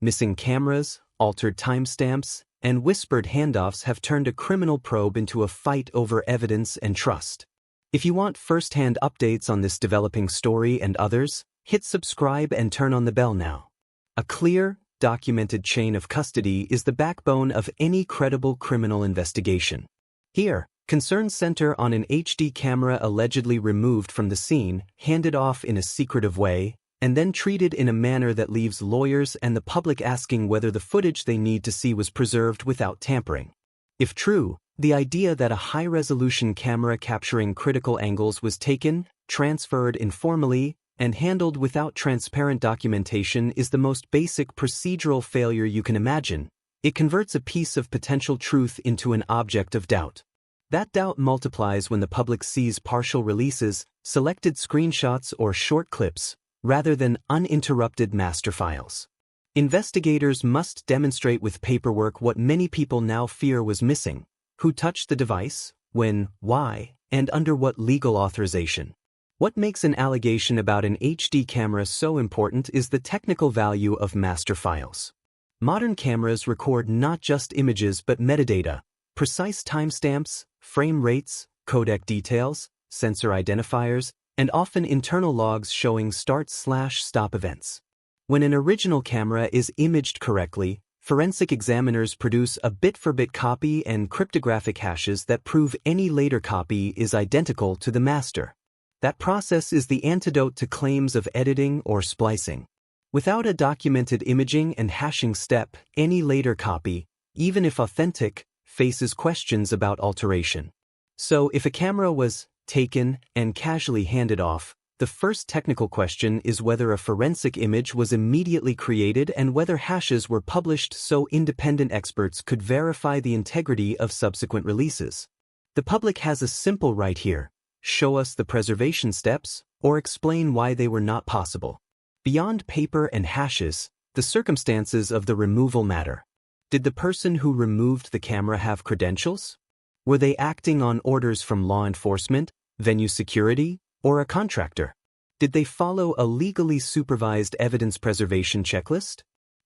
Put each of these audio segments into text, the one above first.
Missing cameras, altered timestamps, and whispered handoffs have turned a criminal probe into a fight over evidence and trust. If you want first-hand updates on this developing story and others, hit subscribe and turn on the bell now. A clear, documented chain of custody is the backbone of any credible criminal investigation. Here, concerns center on an HD camera allegedly removed from the scene, handed off in a secretive way, and then treated in a manner that leaves lawyers and the public asking whether the footage they need to see was preserved without tampering. If true, the idea that a high-resolution camera capturing critical angles was taken, transferred informally, and handled without transparent documentation is the most basic procedural failure you can imagine. It converts a piece of potential truth into an object of doubt. That doubt multiplies when the public sees partial releases, selected screenshots or short clips, rather than uninterrupted master files. Investigators must demonstrate with paperwork what many people now fear was missing: who touched the device, when, why, and under what legal authorization. What makes an allegation about an HD camera so important is the technical value of master files. Modern cameras record not just images but metadata, precise timestamps, frame rates, codec details, sensor identifiers, and often internal logs showing start/stop events. When an original camera is imaged correctly, forensic examiners produce a bit-for-bit copy and cryptographic hashes that prove any later copy is identical to the master. That process is the antidote to claims of editing or splicing. Without a documented imaging and hashing step, any later copy, even if authentic, faces questions about alteration. So if a camera was taken and casually handed off, the first technical question is whether a forensic image was immediately created and whether hashes were published so independent experts could verify the integrity of subsequent releases. The public has a simple right here: show us the preservation steps, or explain why they were not possible. Beyond paper and hashes, the circumstances of the removal matter. Did the person who removed the camera have credentials? Were they acting on orders from law enforcement, venue security, or a contractor? Did they follow a legally supervised evidence preservation checklist?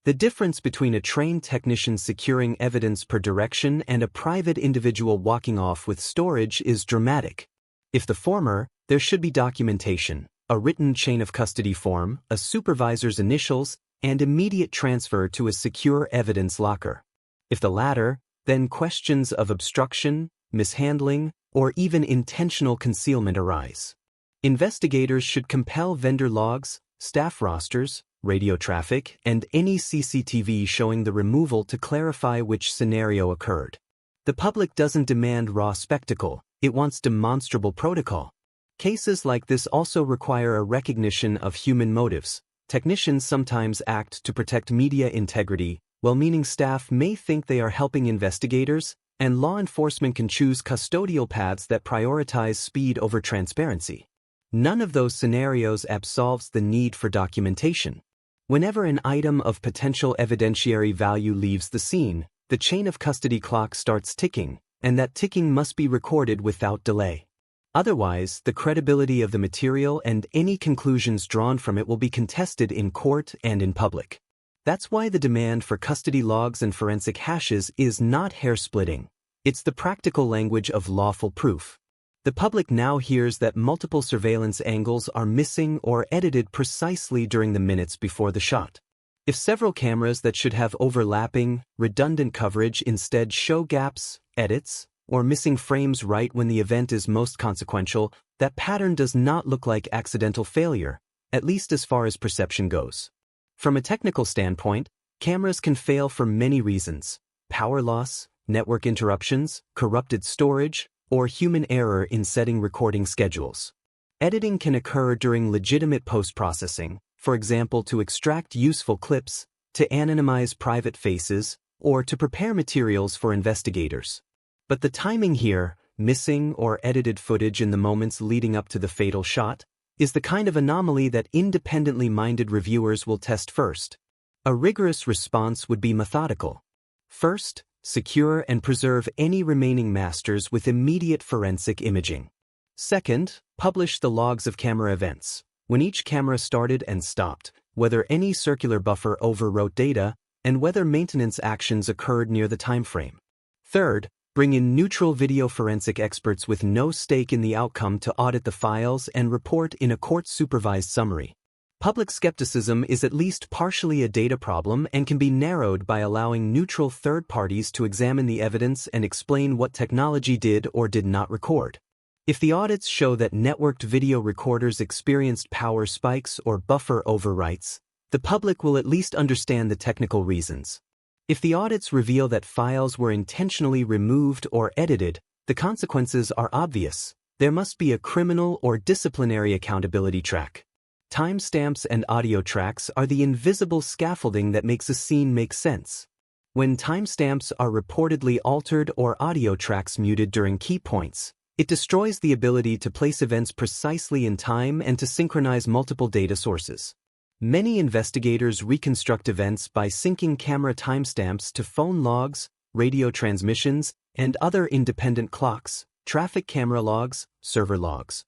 The difference between a trained technician securing evidence per direction and a private individual walking off with storage is dramatic. If the former, there should be documentation, a written chain of custody form, a supervisor's initials, and immediate transfer to a secure evidence locker. If the latter, then questions of obstruction, mishandling, or even intentional concealment arise. Investigators should compel vendor logs, staff rosters, radio traffic, and any CCTV showing the removal to clarify which scenario occurred. The public doesn't demand raw spectacle, it wants demonstrable protocol. Cases like this also require a recognition of human motives. Technicians sometimes act to protect media integrity, well-meaning staff may think they are helping investigators, and law enforcement can choose custodial paths that prioritize speed over transparency. None of those scenarios absolves the need for documentation. Whenever an item of potential evidentiary value leaves the scene, the chain of custody clock starts ticking, and that ticking must be recorded without delay. Otherwise, the credibility of the material and any conclusions drawn from it will be contested in court and in public. That's why the demand for custody logs and forensic hashes is not hair-splitting. It's the practical language of lawful proof. The public now hears that multiple surveillance angles are missing or edited precisely during the minutes before the shot. If several cameras that should have overlapping, redundant coverage instead show gaps, edits, or missing frames right when the event is most consequential, that pattern does not look like accidental failure, at least as far as perception goes. From a technical standpoint, cameras can fail for many reasons: power loss, network interruptions, corrupted storage, or human error in setting recording schedules. Editing can occur during legitimate post-processing, for example to extract useful clips, to anonymize private faces, or to prepare materials for investigators. But the timing here, missing or edited footage in the moments leading up to the fatal shot, is the kind of anomaly that independently minded reviewers will test first. A rigorous response would be methodical. First, secure and preserve any remaining masters with immediate forensic imaging. Second, publish the logs of camera events, when each camera started and stopped, whether any circular buffer overwrote data, and whether maintenance actions occurred near the timeframe. Third, bring in neutral video forensic experts with no stake in the outcome to audit the files and report in a court-supervised summary. Public skepticism is at least partially a data problem and can be narrowed by allowing neutral third parties to examine the evidence and explain what technology did or did not record. If the audits show that networked video recorders experienced power spikes or buffer overwrites, the public will at least understand the technical reasons. If the audits reveal that files were intentionally removed or edited, the consequences are obvious. There must be a criminal or disciplinary accountability track. Timestamps and audio tracks are the invisible scaffolding that makes a scene make sense. When timestamps are reportedly altered or audio tracks muted during key points, it destroys the ability to place events precisely in time and to synchronize multiple data sources. Many investigators reconstruct events by syncing camera timestamps to phone logs, radio transmissions, and other independent clocks, traffic camera logs, server logs.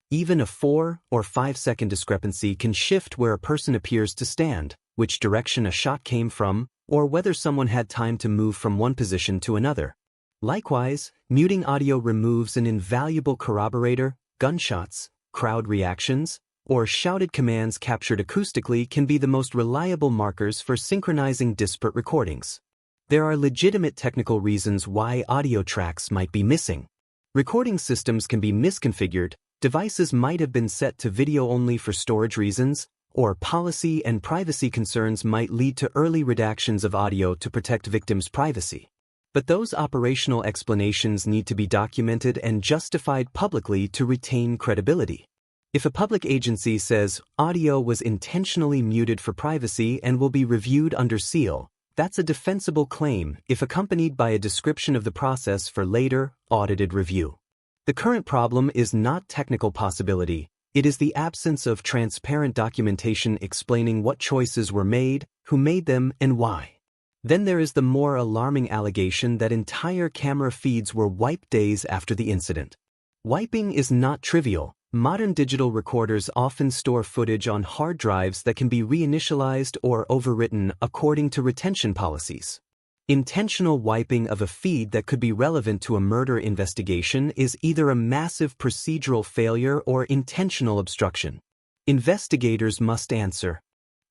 Even a 4 or 5 second discrepancy can shift where a person appears to stand, which direction a shot came from, or whether someone had time to move from one position to another. Likewise, muting audio removes an invaluable corroborator. Gunshots, crowd reactions, or shouted commands captured acoustically can be the most reliable markers for synchronizing disparate recordings. There are legitimate technical reasons why audio tracks might be missing. Recording systems can be misconfigured, devices might have been set to video only for storage reasons, or policy and privacy concerns might lead to early redactions of audio to protect victims' privacy. But those operational explanations need to be documented and justified publicly to retain credibility. If a public agency says audio was intentionally muted for privacy and will be reviewed under seal, that's a defensible claim if accompanied by a description of the process for later, audited review. The current problem is not technical possibility, it is the absence of transparent documentation explaining what choices were made, who made them, and why. Then there is the more alarming allegation that entire camera feeds were wiped days after the incident. Wiping is not trivial. Modern digital recorders often store footage on hard drives that can be reinitialized or overwritten according to retention policies. Intentional wiping of a feed that could be relevant to a murder investigation is either a massive procedural failure or intentional obstruction. Investigators must answer: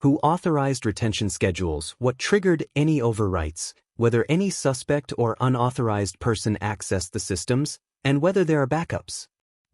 who authorized retention schedules, what triggered any overwrites, whether any suspect or unauthorized person accessed the systems, and whether there are backups.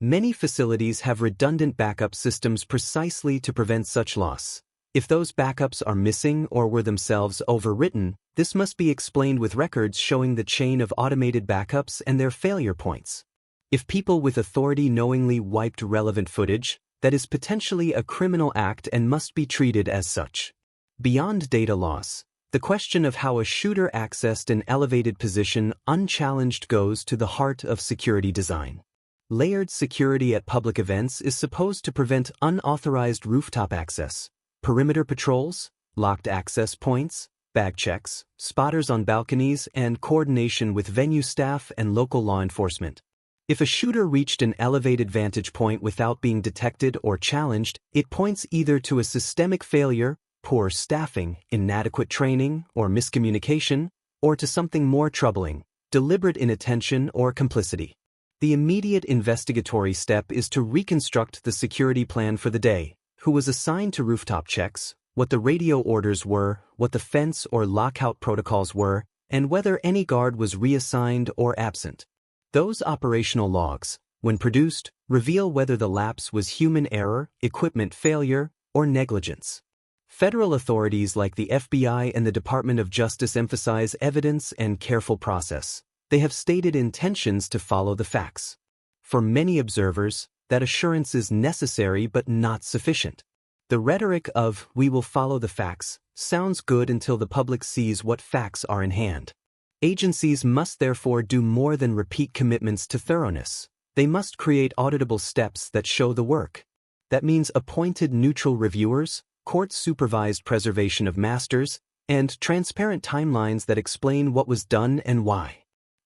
Many facilities have redundant backup systems precisely to prevent such loss. If those backups are missing or were themselves overwritten, this must be explained with records showing the chain of automated backups and their failure points. If people with authority knowingly wiped relevant footage, that is potentially a criminal act and must be treated as such. Beyond data loss, the question of how a shooter accessed an elevated position unchallenged goes to the heart of security design. Layered security at public events is supposed to prevent unauthorized rooftop access, perimeter patrols, locked access points, bag checks, spotters on balconies, and coordination with venue staff and local law enforcement. If a shooter reached an elevated vantage point without being detected or challenged, it points either to a systemic failure, poor staffing, inadequate training, or miscommunication, or to something more troubling, deliberate inattention or complicity. The immediate investigatory step is to reconstruct the security plan for the day: who was assigned to rooftop checks, what the radio orders were, what the fence or lockout protocols were, and whether any guard was reassigned or absent. Those operational logs, when produced, reveal whether the lapse was human error, equipment failure, or negligence. Federal authorities like the FBI and the Department of Justice emphasize evidence and careful process. They have stated intentions to follow the facts. For many observers, that assurance is necessary but not sufficient. The rhetoric of "we will follow the facts" sounds good until the public sees what facts are in hand. Agencies must therefore do more than repeat commitments to thoroughness. They must create auditable steps that show the work. That means appointed neutral reviewers, court-supervised preservation of masters, and transparent timelines that explain what was done and why.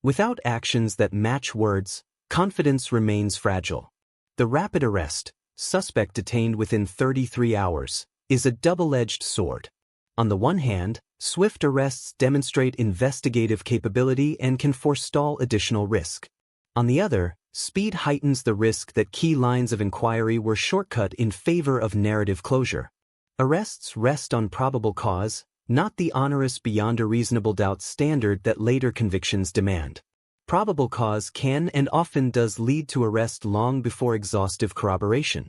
Without actions that match words, confidence remains fragile. The rapid arrest, suspect detained within 33 hours, is a double-edged sword. On the one hand, Swift arrests demonstrate investigative capability and can forestall additional risk. On the other, speed heightens the risk that key lines of inquiry were shortcut in favor of narrative closure. Arrests rest on probable cause, not the onerous beyond a reasonable doubt standard that later convictions demand. Probable cause can and often does lead to arrest long before exhaustive corroboration.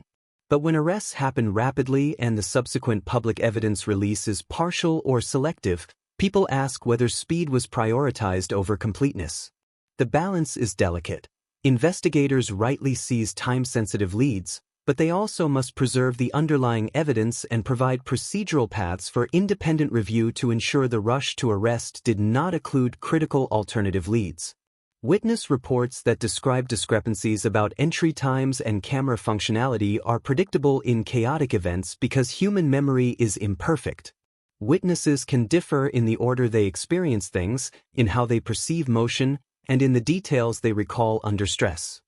But when arrests happen rapidly and the subsequent public evidence release is partial or selective, people ask whether speed was prioritized over completeness. The balance is delicate. Investigators rightly seize time-sensitive leads, but they also must preserve the underlying evidence and provide procedural paths for independent review to ensure the rush to arrest did not occlude critical alternative leads. Witness reports that describe discrepancies about entry times and camera functionality are predictable in chaotic events because human memory is imperfect. Witnesses can differ in the order they experience things, in how they perceive motion, and in the details they recall under stress.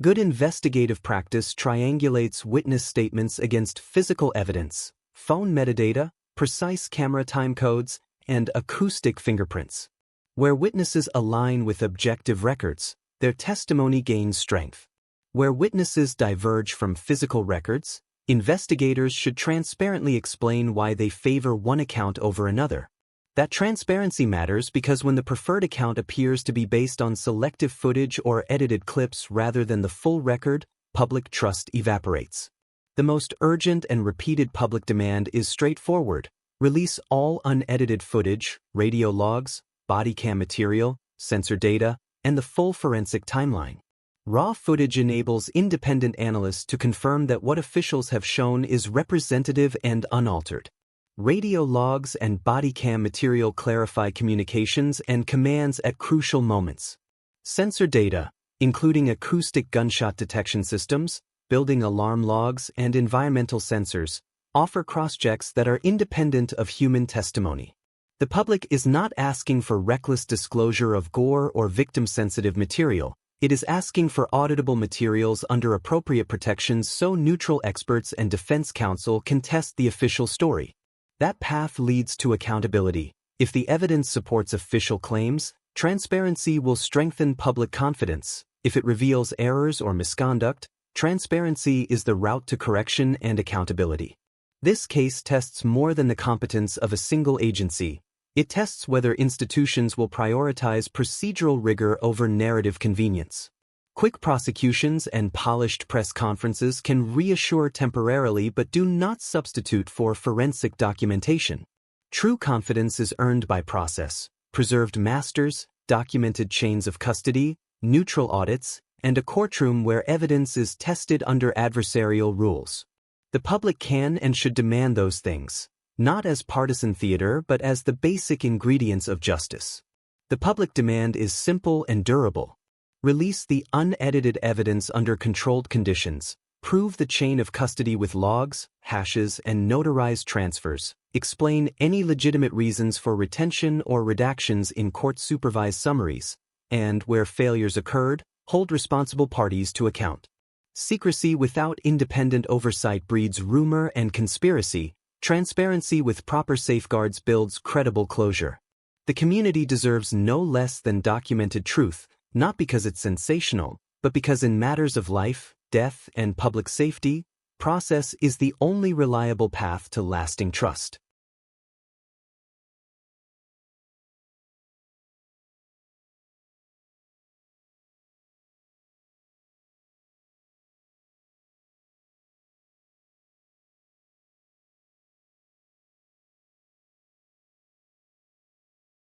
Good investigative practice triangulates witness statements against physical evidence, phone metadata, precise camera time codes, and acoustic fingerprints. Where witnesses align with objective records, their testimony gains strength. Where witnesses diverge from physical records, investigators should transparently explain why they favor one account over another. That transparency matters because when the preferred account appears to be based on selective footage or edited clips rather than the full record, public trust evaporates. The most urgent and repeated public demand is straightforward: release all unedited footage, radio logs, body cam material, sensor data, and the full forensic timeline. Raw footage enables independent analysts to confirm that what officials have shown is representative and unaltered. Radio logs and body cam material clarify communications and commands at crucial moments. Sensor data, including acoustic gunshot detection systems, building alarm logs, and environmental sensors, offer cross-checks that are independent of human testimony. The public is not asking for reckless disclosure of gore or victim-sensitive material. It is asking for auditable materials under appropriate protections so neutral experts and defense counsel can test the official story. That path leads to accountability. If the evidence supports official claims, transparency will strengthen public confidence. If it reveals errors or misconduct, transparency is the route to correction and accountability. This case tests more than the competence of a single agency. It tests whether institutions will prioritize procedural rigor over narrative convenience. Quick prosecutions and polished press conferences can reassure temporarily but do not substitute for forensic documentation. True confidence is earned by process, preserved masters, documented chains of custody, neutral audits, and a courtroom where evidence is tested under adversarial rules. The public can and should demand those things, not as partisan theater but as the basic ingredients of justice. The public demand is simple and durable. Release the unedited evidence under controlled conditions. Prove the chain of custody with logs, hashes, and notarized transfers. Explain any legitimate reasons for retention or redactions in court-supervised summaries. And, where failures occurred, hold responsible parties to account. Secrecy without independent oversight breeds rumor and conspiracy. Transparency with proper safeguards builds credible closure. The community deserves no less than documented truth, not because it's sensational, but because in matters of life, death, and public safety, process is the only reliable path to lasting trust.